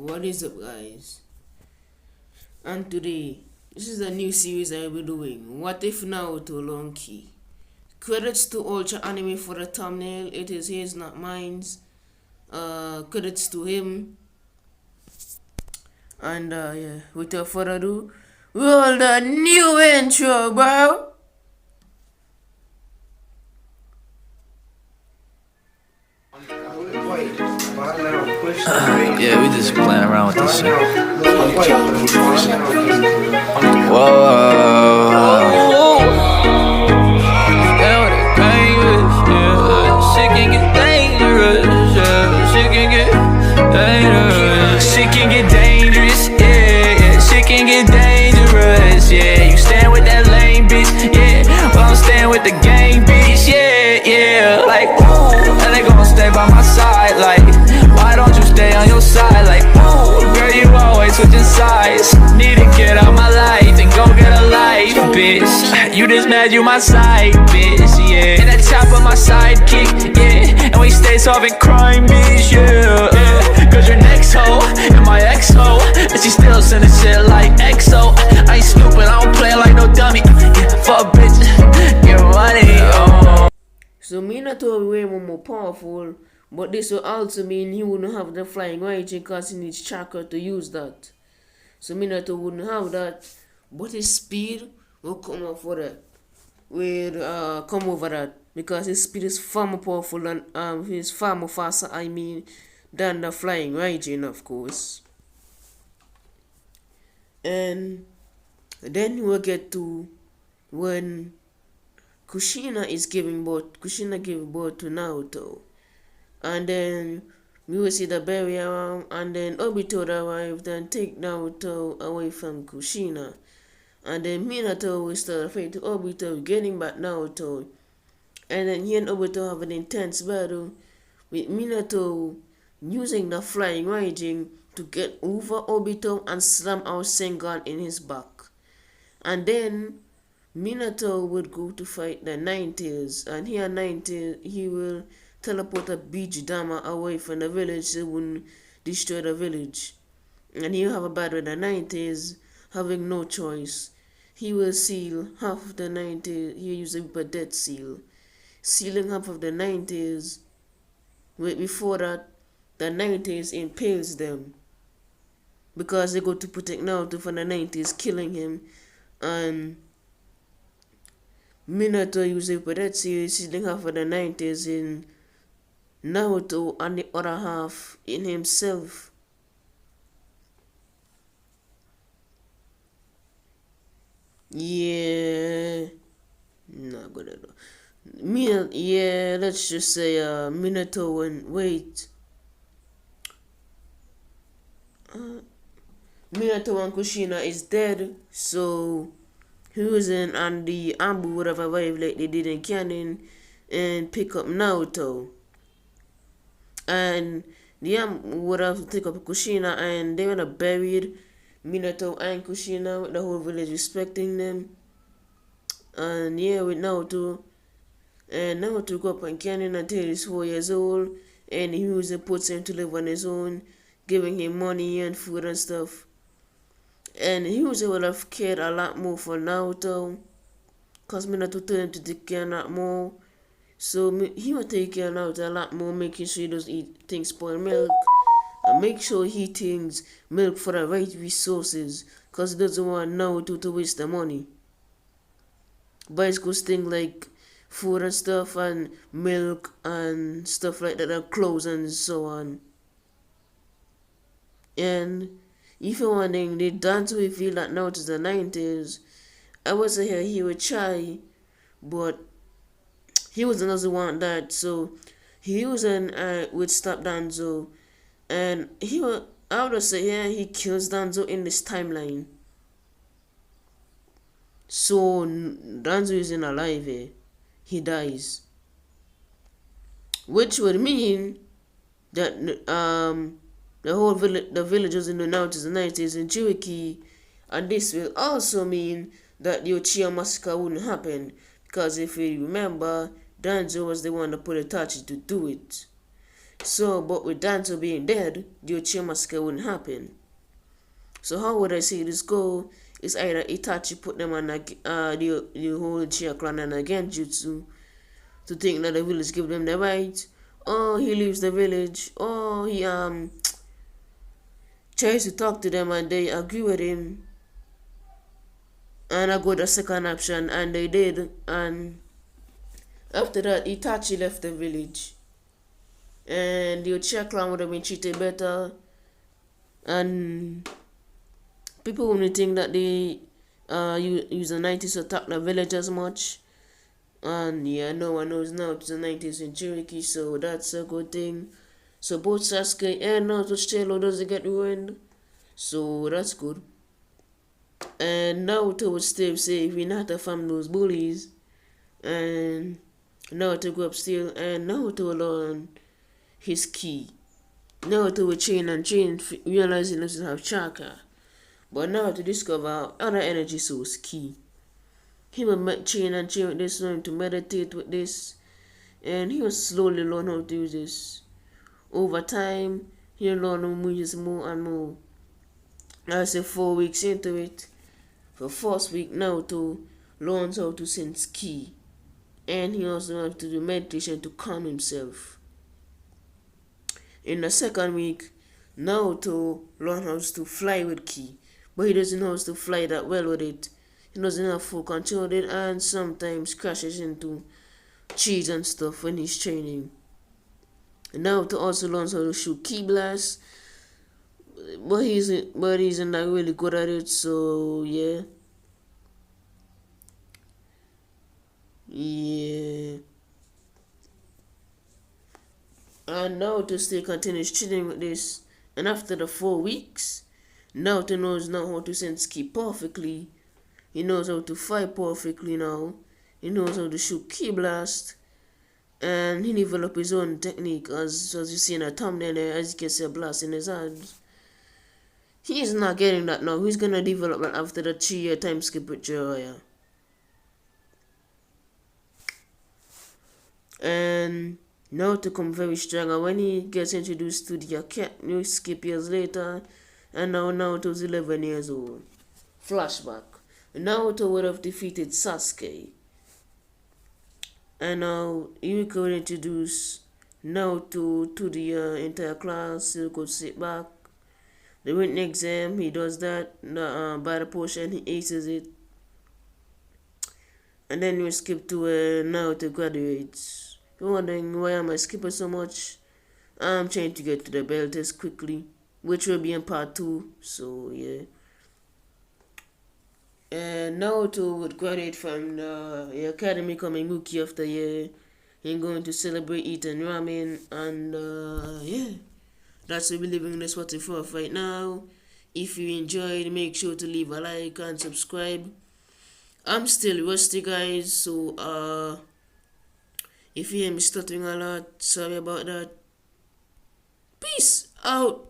What is up, guys? And today, this is a new series I will be doing. What if Naruto long key? Credits to Ultra Anime for the thumbnail. It is his, not mine's. Credits to him. And yeah, without further ado, roll the new intro, bro. Yeah, we just playing around with this shit. Whoa. Yeah, what a dangerous, yeah. Shit can get dangerous, yeah. Shit can get dangerous. Shit can get dangerous, yeah. Shit can get dangerous, yeah. You stand with that lame bitch, yeah. Well, I'm staying with the gang bitch, yeah. Like, ooh, and they gon' stay by my side, like. Why don't you stay on your side? Like, ooh, girl, you always switching sides. Need to get out my life and go get a life, bitch. You just mad, you my side, bitch, yeah. And that top of my sidekick, yeah. And we stay solving crime, bitch, yeah. Cause your next hoe and my ex hoe, and she still sending shit like EXO. I ain't stupid, I don't play like no dummy. Yeah, fuck bitch, get money, oh. So Minato way more powerful, but this will also mean he wouldn't have the flying raging because he needs chakra to use that. So Minato wouldn't have that, but his speed will come up for that. Will come over that because his speed is far more powerful than he's far more faster. I mean, than the flying raging, of course. And then we'll get to when Kushina gave birth to Naruto. And then we will see the barrier, and then Obito arrived and take Naruto away from Kushina. And then Minato will start a fight to Obito, getting back Naruto. And then he and Obito have an intense battle, with Minato using the flying raging to get over Obito and slam our Sengan in his back. And then Minato would go to fight the 90s, and here 90 he will teleport a beach Dama away from the village so it wouldn't destroy the village. And he'll have a battle with the 90s, having no choice. He will seal half of the 90s, he'll use a death seal. Sealing half of the 90s, wait, before that, the 90s impales them. Because they go to protect Naruto from the 90s, killing him. And Minato uses a death seal, sealing half of the 90s in Naruto and the other half in himself. Yeah, not good at all. Yeah, let's just say Minato and wait. Minato and Kushina is dead, so Hiruzen and the Ambu would have arrived like they did in canon and pick up Naruto. And the Ambu would have taken up Kushina, and they would have buried Minato and Kushina with the whole village respecting them. And yeah, with Naruto. And Naruto grew up in canon until he's 4 years old, and Hiruzen puts him to live on his own, giving him money and food and stuff. And Hiruzen would have cared a lot more for Naruto, because Minato told him to take care of that more. So he would take care of Naruto a lot more, making sure he doesn't eat things spoiled milk, and make sure he takes milk for the right resources, because he doesn't want Naruto to waste the money. Buys things like food and stuff, and milk and stuff like that, and clothes and so on. And if you're wondering, they dance we feel that now to the 90s, I was here he would try, but he was another one that, so he was would stop Danzo, and I would say, yeah, he kills Danzo in this timeline. So Danzo isn't alive here. He dies. Which would mean that the villagers in the 90s and 90s in Cherokee, and this will also mean that the Uchiha massacre wouldn't happen, because if you remember, Danzo was the one that put Itachi to do it. So, but with Danzo being dead, the Uchiha massacre wouldn't happen. So how would I say this go? Is either Itachi put them on the whole Uchiha clan on a genjutsu to think that the village give them the right, or he leaves the village, or he tries to talk to them and they agree with him, and I go the second option, and they did, and after that Itachi left the village, and the Uchiha clan would have been treated better, and people wouldn't think that they use the 90s to attack the village as much. And yeah, no one knows now it's the 90s in Cherokee, so that's a good thing. So both Sasuke and Naruto's tail doesn't get ruined, so that's good. And Naruto would still save Hinata from those bullies, and Naruto grew up still, and Naruto will learn his key. Naruto would train and train, realizing he doesn't have chakra. But Naruto discover other energy source key. He would train and train with this, learn to meditate with this, and he will slowly learn how to use this. Over time, he'll learn how to use more and more. I say 4 weeks into it, for first week Naruto learns how to sense ki, and he also has to do meditation to calm himself. In the second week, Naruto learns how to fly with ki, but he doesn't know how to fly that well with it. He doesn't have full control of it, and sometimes crashes into trees and stuff when he's training. Naruto also learns how to shoot ki blasts, but he's not really good at it. So yeah. And Naruto still continues cheating with this. And after the 4 weeks, Naruto knows now how to sense ki perfectly. He knows how to fight perfectly now. He knows how to shoot ki blast. And he developed his own technique, as you see in the thumbnail there, as you can see a blast in his hands. He's not getting that now. He's gonna develop that after the 3-year time skip with Jiraiya. And now to come very strong, and when he gets introduced to the academy, skip years later, and now Naruto's 11 years old. Flashback. Naruto would have defeated Sasuke. And now Yuriko will introduce Naruto to the entire class. He could sit back. The written exam, he does that. By the portion, he aces it. And then we skip to Naruto graduates. You're wondering why am I skipping so much? I'm trying to get to the belt test quickly, which will be in part 2. So yeah. And Naruto would graduate from the academy, coming rookie of the year. And going to celebrate eating ramen, and yeah, that's what we're living in this what for right now. If you enjoyed, make sure to leave a like and subscribe. I'm still rusty, guys, so if you hear me stuttering a lot, sorry about that. Peace out.